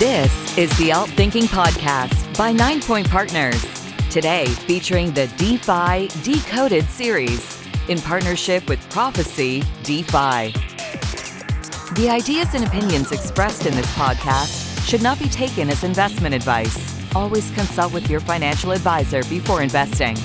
This is the Alt Thinking Podcast by 9 Point Partners. Today, featuring the DeFi Decoded series in partnership with Prophecy DeFi. The ideas and opinions expressed in this podcast should not be taken as investment advice. Always consult with your financial advisor before investing.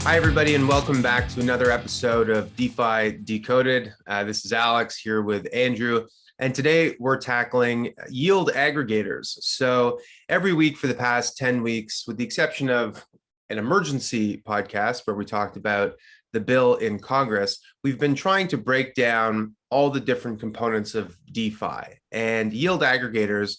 Hi, everybody, and welcome back to another episode of DeFi Decoded. This is Alex here with Andrew. And today we're tackling yield aggregators. So every week for the past 10 weeks, with the exception of an emergency podcast where we talked about the bill in Congress, we've been trying to break down all the different components of DeFi. And yield aggregators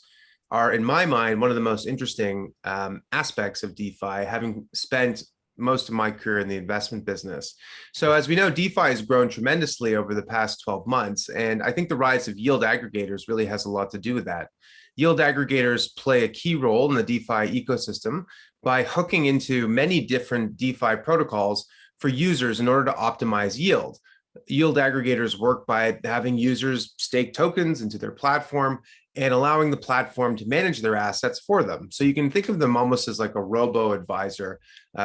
are, in my mind, one of the most interesting aspects of DeFi, having spent most of my career in the investment business. So as we know, DeFi has grown tremendously over the past 12 months. And I think the rise of yield aggregators really has a lot to do with that. Yield aggregators play a key role in the DeFi ecosystem by hooking into many different DeFi protocols for users in order to optimize yield. Yield aggregators work by having users stake tokens into their platform and allowing the platform to manage their assets for them. So you can think of them almost as like a Robo-Advisor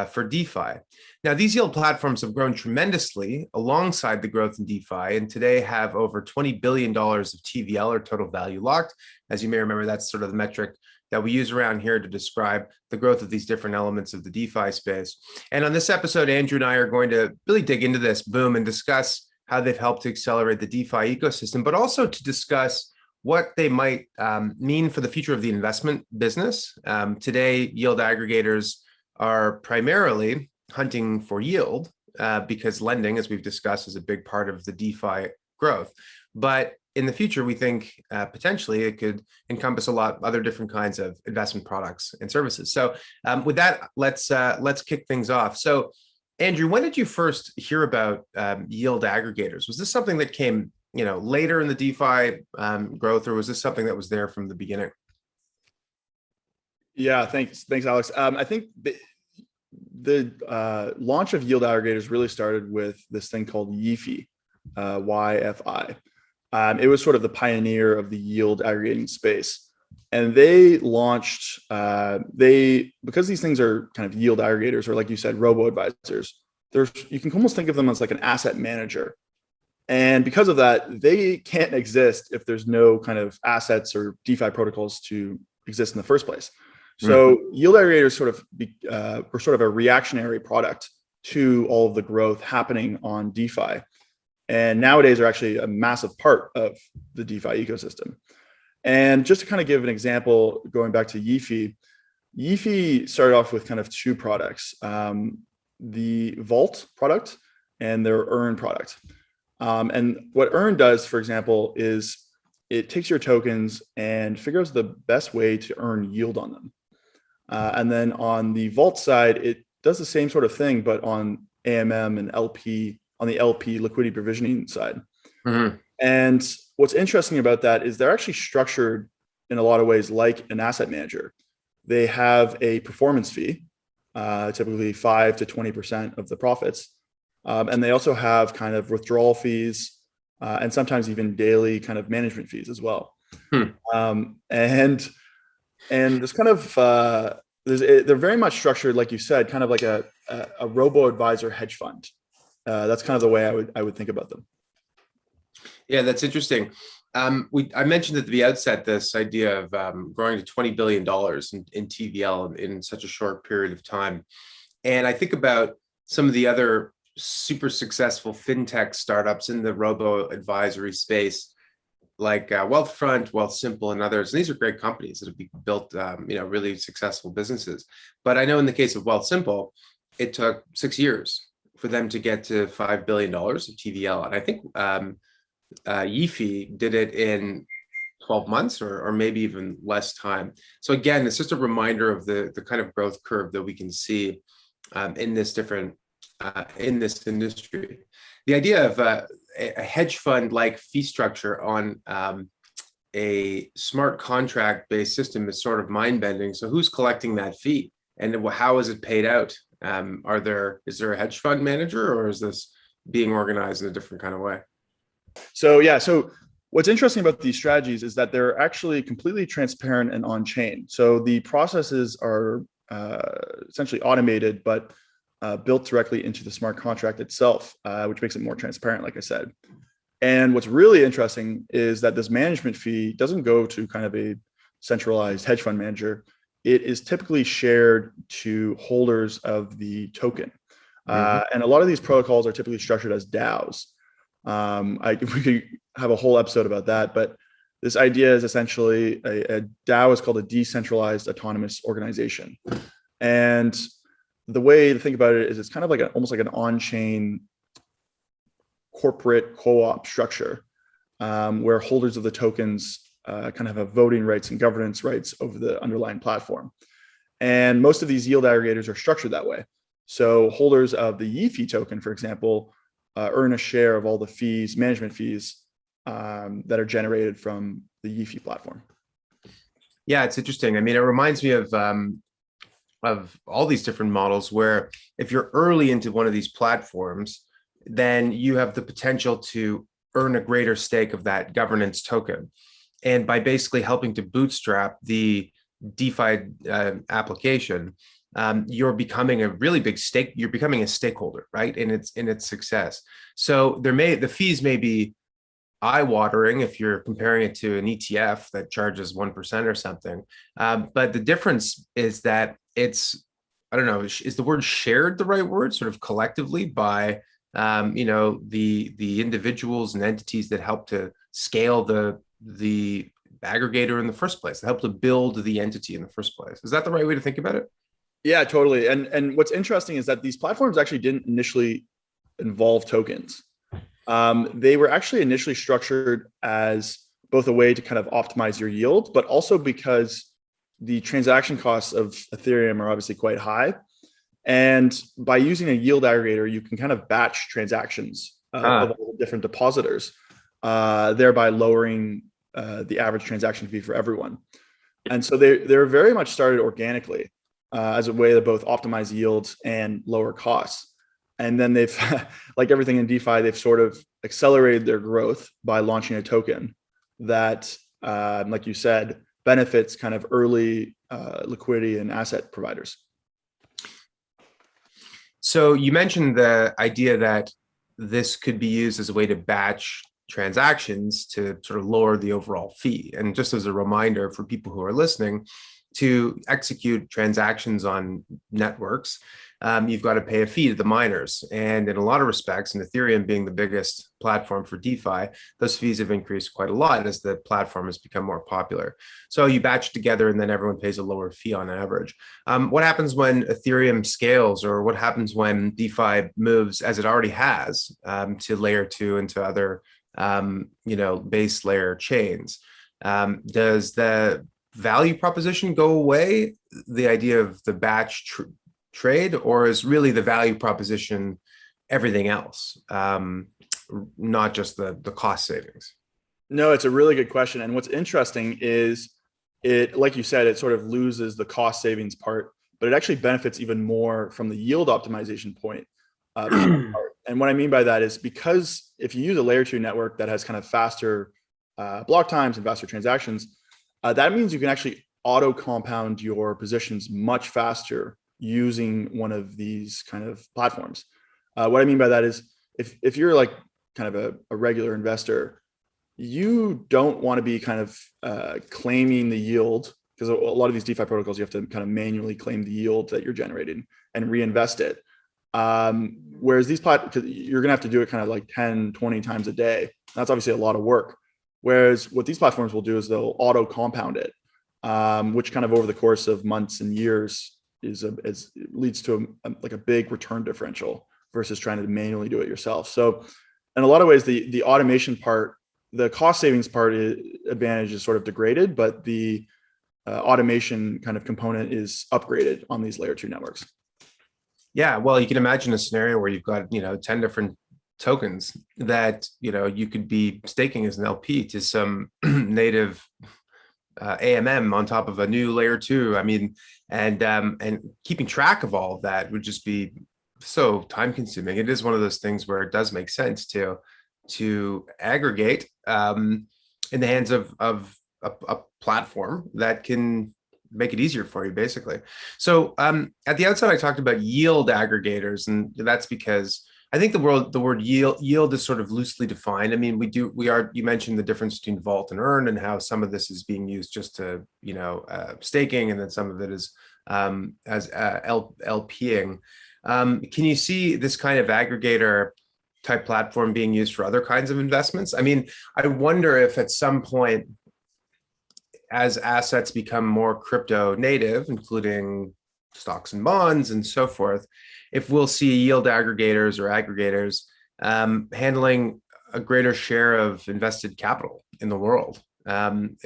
for DeFi. Now, these yield platforms have grown tremendously alongside the growth in DeFi, and today have over $20 billion of TVL, or total value locked. As you may remember, that's sort of the metric that we use around here to describe the growth of these different elements of the DeFi space. And on this episode, Andrew and I are going to really dig into this boom and discuss how they've helped to accelerate the DeFi ecosystem, but also to discuss what they might mean for the future of the investment business. Today, yield aggregators are primarily hunting for yield because lending, as we've discussed, is a big part of the DeFi growth. But in the future, we think potentially it could encompass a lot of other different kinds of investment products and services. So with that, let's kick things off. So Andrew, when did you first hear about yield aggregators? Was this something that came later in the DeFi growth, or was this something that was there from the beginning? Yeah, thanks, Alex. I think the launch of yield aggregators really started with this thing called YFI, YFI. It was sort of the pioneer of the yield aggregating space, and they launched because these things are kind of yield aggregators, or like you said, Robo-Advisors. You can almost think of them as like an asset manager. And because of that, they can't exist if there's no kind of assets or DeFi protocols to exist in the first place. So yield aggregators were sort of a reactionary product to all of the growth happening on DeFi. And nowadays are actually a massive part of the DeFi ecosystem. And just to kind of give an example, going back to YFI started off with kind of two products, the Vault product and their Earn product. And what Earn does, for example, is it takes your tokens and figures the best way to earn yield on them. And then on the Vault side, it does the same sort of thing, but on AMM and LP, on the LP liquidity provisioning side. And what's interesting about that is they're actually structured in a lot of ways like an asset manager. They have a performance fee, typically 5 to 20% of the profits. And they also have kind of withdrawal fees and sometimes even daily kind of management fees as well. And there's kind of, they're very much structured, like you said, kind of like a robo-advisor hedge fund. That's kind of the way I would think about them. Yeah, that's interesting. I mentioned at the outset this idea of growing to $20 billion in TVL in such a short period of time. And I think about some of the other super successful fintech startups in the robo-advisory space, like Wealthfront, Wealthsimple, and others. And these are great companies that have built really successful businesses. But I know in the case of Wealthsimple, it took 6 years for them to get to $5 billion of TVL. And I think YFI did it in 12 months or maybe even less time. So again, it's just a reminder of the kind of growth curve that we can see in this industry. The idea of a hedge fund like fee structure on a smart contract based system is sort of mind bending. So who's collecting that fee and how is it paid out? Is there a hedge fund manager, or is this being organized in a different kind of way? So What's interesting about these strategies is that they're actually completely transparent and on-chain. So the processes are essentially automated, but built directly into the smart contract itself, which makes it more transparent, like I said. And what's really interesting is that this management fee doesn't go to kind of a centralized hedge fund manager. It is typically shared to holders of the token. And a lot of these protocols are typically structured as DAOs. We could have a whole episode about that, but this idea is essentially a DAO is called a decentralized autonomous organization. And the way to think about it is it's kind of like almost like an on-chain corporate co-op structure, where holders of the tokens kind of have voting rights and governance rights over the underlying platform. And most of these yield aggregators are structured that way. So holders of the Yield token, for example, earn a share of all the fees, management fees that are generated from the Yield platform. Yeah, it's interesting. I mean, it reminds me of all these different models where if you're early into one of these platforms, then you have the potential to earn a greater stake of that governance token. And by basically helping to bootstrap the DeFi application, you're becoming a really big stake. You're becoming a stakeholder, right? In its success. So the fees may be eye-watering if you're comparing it to an ETF that charges 1% or something. But the difference is that it's, I don't know, is the word shared the right word? Sort of collectively by the individuals and entities that help to scale the aggregator in the first place, that help to build the entity in the first place. Is that the right way to think about it? Yeah, totally. And what's interesting is that these platforms actually didn't initially involve tokens. They were actually initially structured as both a way to kind of optimize your yield, but also because the transaction costs of Ethereum are obviously quite high. And by using a yield aggregator, you can kind of batch transactions of all the different depositors, thereby lowering the average transaction fee for everyone. And so they're very much started organically as a way to both optimize yields and lower costs. And then they've, like everything in DeFi, they've sort of accelerated their growth by launching a token that, like you said, benefits kind of early liquidity and asset providers. So you mentioned the idea that this could be used as a way to batch transactions to sort of lower the overall fee. And just as a reminder for people who are listening, to execute transactions on networks, you've got to pay a fee to the miners. And in a lot of respects, and Ethereum being the biggest platform for DeFi, those fees have increased quite a lot as the platform has become more popular. So you batch together and then everyone pays a lower fee on average. What happens when Ethereum scales, or what happens when DeFi moves, as it already has, to layer 2 and to other base layer chains? Does the value proposition go away, the idea of the batch trade, or is really the value proposition everything else, not just the cost savings? No, it's a really good question. And what's interesting is it, like you said, it sort of loses the cost savings part, but it actually benefits even more from the yield optimization point. And what I mean by that is because if you use a layer 2 network that has kind of faster block times and faster transactions, that means you can actually auto compound your positions much faster using one of these kind of platforms. What I mean by that is if you're like kind of a regular investor, you don't want to be kind of claiming the yield, because a lot of these DeFi protocols, you have to kind of manually claim the yield that you're generating and reinvest it. Whereas these you're going to have to do it kind of like 10, 20 times a day. That's obviously a lot of work. Whereas what these platforms will do is they'll auto compound it, which kind of over the course of months and years leads to a big return differential versus trying to manually do it yourself. So in a lot of ways, the automation part, the cost savings part advantage is sort of degraded, but the automation kind of component is upgraded on these layer 2 networks. Yeah, well, you can imagine a scenario where you've got 10 different tokens that you could be staking as an LP to some native AMM on top of a new layer 2. I mean, and keeping track of all of that would just be so time consuming. It is one of those things where it does make sense to aggregate. in the hands of a platform that can make it easier for you, basically. So at the outset, I talked about yield aggregators, and that's because I think the word yield is sort of loosely defined. I mean, you mentioned the difference between vault and earn, and how some of this is being used just to, staking, and then some of it is as LPing. Can you see this kind of aggregator type platform being used for other kinds of investments? I mean, I wonder if at some point, as assets become more crypto native, including stocks and bonds and so forth, if we'll see yield aggregators or aggregators handling a greater share of invested capital in the world,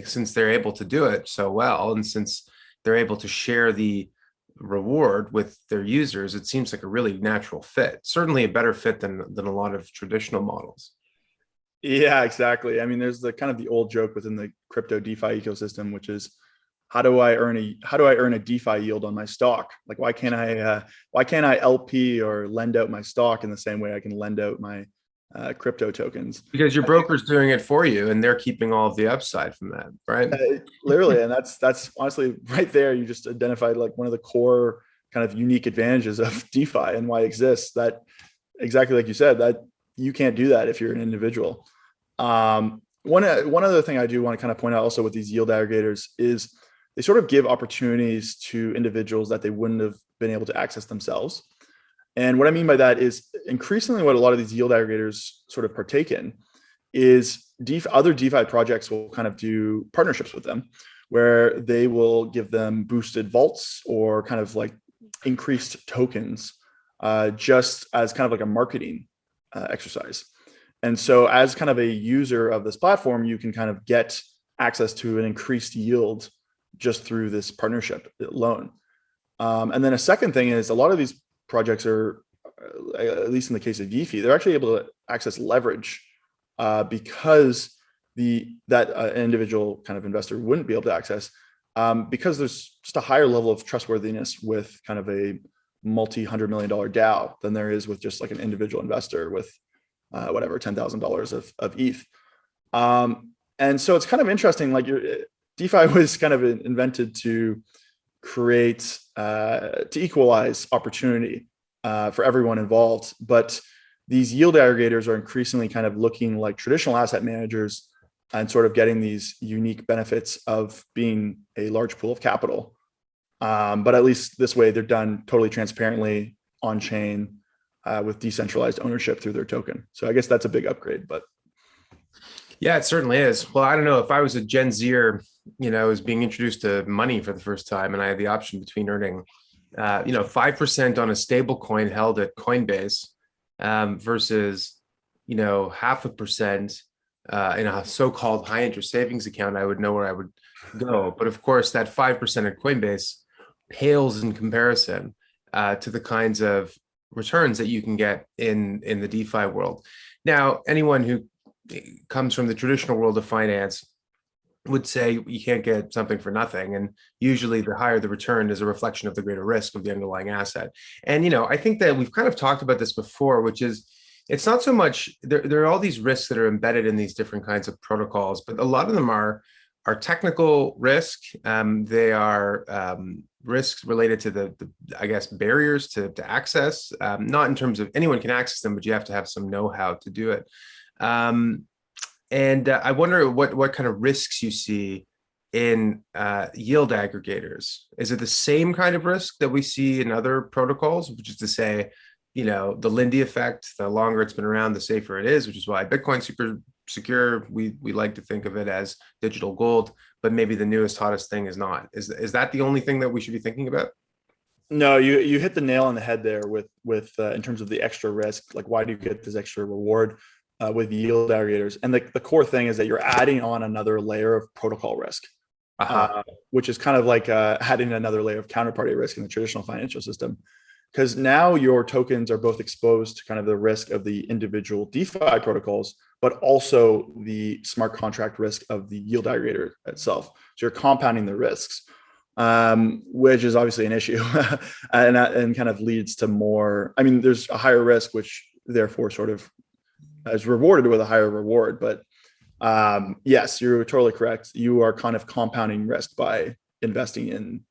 since they're able to do it so well, and since they're able to share the reward with their users, it seems like a really natural fit. Certainly a better fit than a lot of traditional models. Yeah, exactly. I mean, there's the kind of the old joke within the crypto DeFi ecosystem, which is, how do I earn a DeFi yield on my stock? Like, why can't I LP or lend out my stock in the same way I can lend out my crypto tokens? Because your broker's doing it for you, and they're keeping all of the upside from that, right? Literally, and that's honestly right there. You just identified like one of the core kind of unique advantages of DeFi and why it exists. That exactly like you said, that you can't do that if you're an individual. One other thing I do want to kind of point out also with these yield aggregators is they sort of give opportunities to individuals that they wouldn't have been able to access themselves. And what I mean by that is increasingly what a lot of these yield aggregators sort of partake in is other DeFi projects will kind of do partnerships with them, where they will give them boosted vaults or kind of like increased tokens, just as kind of like a marketing exercise. And so as kind of a user of this platform, you can kind of get access to an increased yield just through this partnership alone. And then a second thing is a lot of these projects are, at least in the case of Yifi, they're actually able to access leverage because that individual kind of investor wouldn't be able to access, because there's just a higher level of trustworthiness with kind of a multi-$100 million DAO than there is with just like an individual investor with whatever $10,000 of ETH. And so it's kind of interesting, like DeFi was kind of invented to create, to equalize opportunity for everyone involved. But these yield aggregators are increasingly kind of looking like traditional asset managers and sort of getting these unique benefits of being a large pool of capital. But at least this way, they're done totally transparently on chain with decentralized ownership through their token. So I guess that's a big upgrade. But yeah, it certainly is. Well, I don't know, if I was a Gen Zer, was being introduced to money for the first time, and I had the option between earning, 5% on a stable coin held at Coinbase versus, 0.5% in a so-called high interest savings account, I would know where I would go. But of course, that 5% at Coinbase pales in comparison to the kinds of returns that you can get in the DeFi world. Now, anyone who comes from the traditional world of finance would say you can't get something for nothing. And usually the higher the return is a reflection of the greater risk of the underlying asset. And, I think that we've kind of talked about this before, which is it's not so much, there are all these risks that are embedded in these different kinds of protocols, but a lot of them are technical risk. They are risks related to the I guess, barriers to access, not in terms of anyone can access them, but you have to have some know-how to do it. And I wonder what kind of risks you see in yield aggregators. Is it the same kind of risk that we see in other protocols, which is to say, the Lindy effect, the longer it's been around, the safer it is, which is why Bitcoin's super secure. We like to think of it as digital gold, but maybe the newest, hottest thing is not. Is that the only thing that we should be thinking about? No, you hit the nail on the head there with in terms of the extra risk. Like, why do you get this extra reward with yield aggregators? And the core thing is that you're adding on another layer of protocol risk, which is kind of like adding another layer of counterparty risk in the traditional financial system. Because now your tokens are both exposed to kind of the risk of the individual DeFi protocols, but also the smart contract risk of the yield aggregator itself. So you're compounding the risks, which is obviously an issue and kind of leads to more. I mean, there's a higher risk, which therefore sort of is rewarded with a higher reward. But Yes, you're totally correct. You are kind of compounding risk by investing in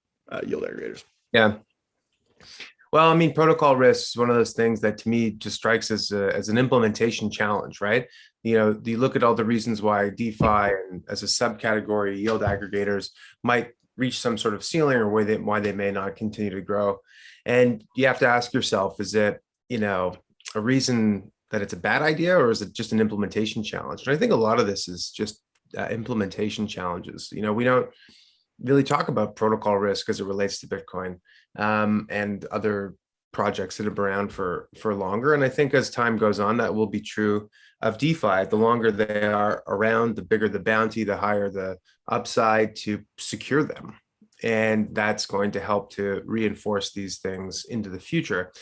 yield aggregators. Yeah. Well, I mean, protocol risk is one of those things that to me just strikes as an implementation challenge, right? You look at all the reasons why DeFi and as a subcategory, yield aggregators might reach some sort of ceiling or why they may not continue to grow. And you have to ask yourself, is it, a reason that it's a bad idea, or is it just an implementation challenge? And I think a lot of this is just implementation challenges. We don't really talk about protocol risk as it relates to Bitcoin and other projects that have been around for longer. And I think as time goes on, that will be true of DeFi. The longer they are around, the bigger the bounty, the higher the upside to secure them. And that's going to help to reinforce these things into the future.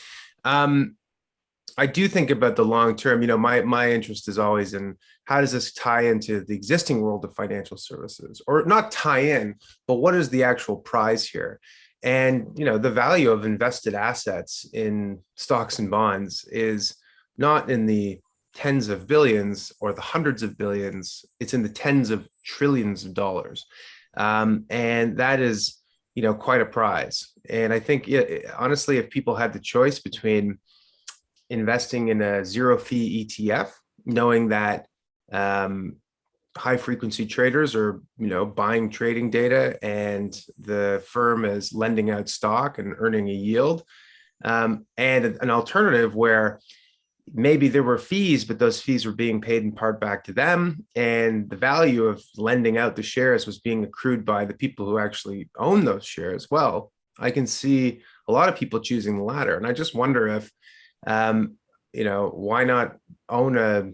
I do think about the long term. My interest is always in how does this tie into the existing world of financial services, or not tie in, but what is the actual prize here? And the value of invested assets in stocks and bonds is not in the tens of billions or the hundreds of billions. It's in the tens of trillions of dollars, and that is quite a prize. And I think honestly, if people had the choice between investing in a zero fee ETF, knowing that high frequency traders are, buying trading data and the firm is lending out stock and earning a yield, and an alternative where maybe there were fees, but those fees were being paid in part back to them, and the value of lending out the shares was being accrued by the people who actually own those shares. Well, I can see a lot of people choosing the latter, and I just wonder if why not own a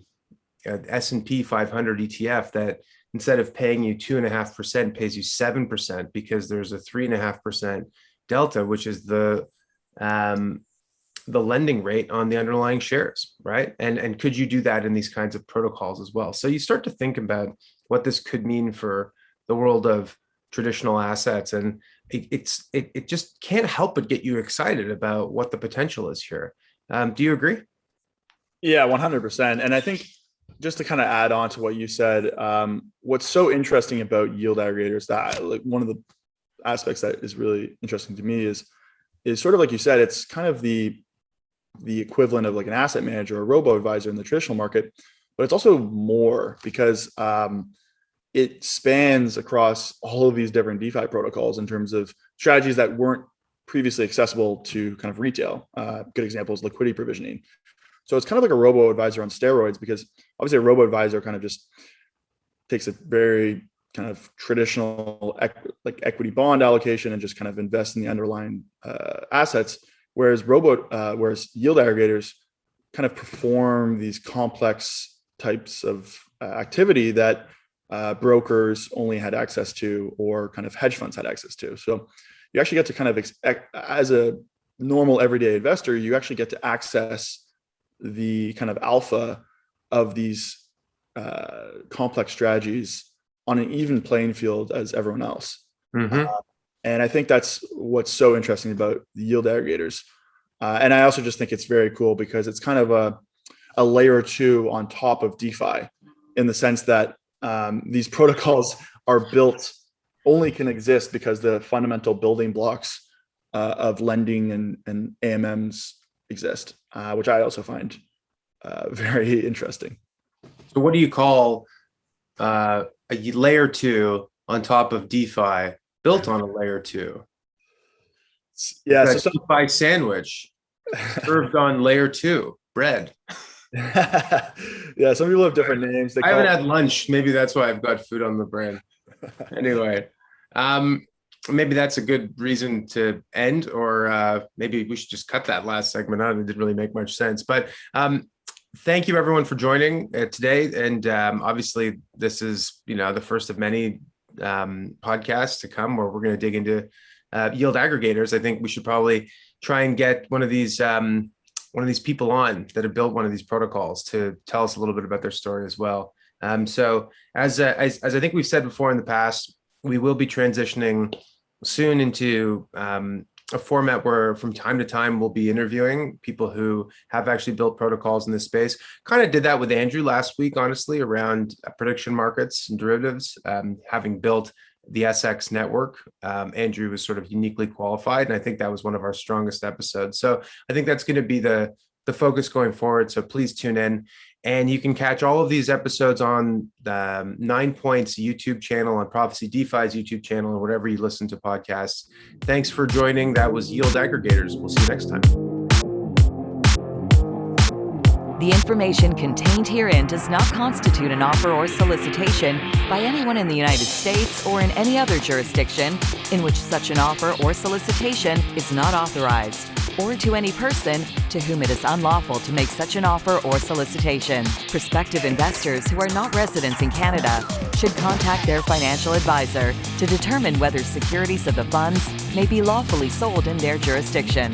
S&P 500 ETF that instead of paying you 2.5% pays you 7% because there's a 3.5% delta, which is the lending rate on the underlying shares, right? And could you do that in these kinds of protocols as well? So you start to think about what this could mean for the world of traditional assets, and it just can't help but get you excited about what the potential is here. Do you agree? Yeah, 100%. And I think just to kind of add on to what you said, what's so interesting about yield aggregators, that like one of the aspects that is really interesting to me is sort of like you said, it's kind of the equivalent of like an asset manager or robo-advisor in the traditional market, but it's also more because it spans across all of these different DeFi protocols in terms of strategies that weren't previously accessible to kind of retail. Good example is liquidity provisioning. So it's kind of like a robo-advisor on steroids, because obviously a robo-advisor kind of just takes a very kind of traditional like equity bond allocation and just kind of invests in the underlying assets, whereas yield aggregators kind of perform these complex types of activity that brokers only had access to, or kind of hedge funds had access to. So you actually get to kind of, as a normal everyday investor, you actually get to access the kind of alpha of these complex strategies on an even playing field as everyone else. Mm-hmm. And I think that's what's so interesting about the yield aggregators. And I also just think it's very cool because it's kind of a layer 2 on top of DeFi, in the sense that these protocols are built, only can exist because the fundamental building blocks of lending and AMMs exist, which I also find very interesting. So what do you call a layer 2 on top of DeFi built on a layer 2? Yeah, so DeFi sandwich served on layer 2 bread. Yeah, some people have different names. I haven't had lunch. Maybe that's why I've got food on the brain. Anyway, maybe that's a good reason to end, or maybe we should just cut that last segment out. It didn't really make much sense. But thank you everyone for joining today. And obviously this is, the first of many podcasts to come where we're going to dig into yield aggregators. I think we should probably try and get one of these people on that have built one of these protocols to tell us a little bit about their story as well. So as I think we've said before in the past, we will be transitioning soon into a format where from time to time we'll be interviewing people who have actually built protocols in this space. Kind of did that with Andrew last week, honestly, around prediction markets and derivatives. Having built the SX network, Andrew was sort of uniquely qualified, and I think that was one of our strongest episodes. So I think that's going to be the focus going forward. So please tune in. And you can catch all of these episodes on the 9 Points YouTube channel, on Prophecy DeFi's YouTube channel, or whatever you listen to podcasts. Thanks for joining. That was Yield Aggregators. We'll see you next time. The information contained herein does not constitute an offer or solicitation by anyone in the United States or in any other jurisdiction in which such an offer or solicitation is not authorized, or to any person to whom it is unlawful to make such an offer or solicitation. Prospective investors who are not residents in Canada should contact their financial advisor to determine whether securities of the funds may be lawfully sold in their jurisdiction.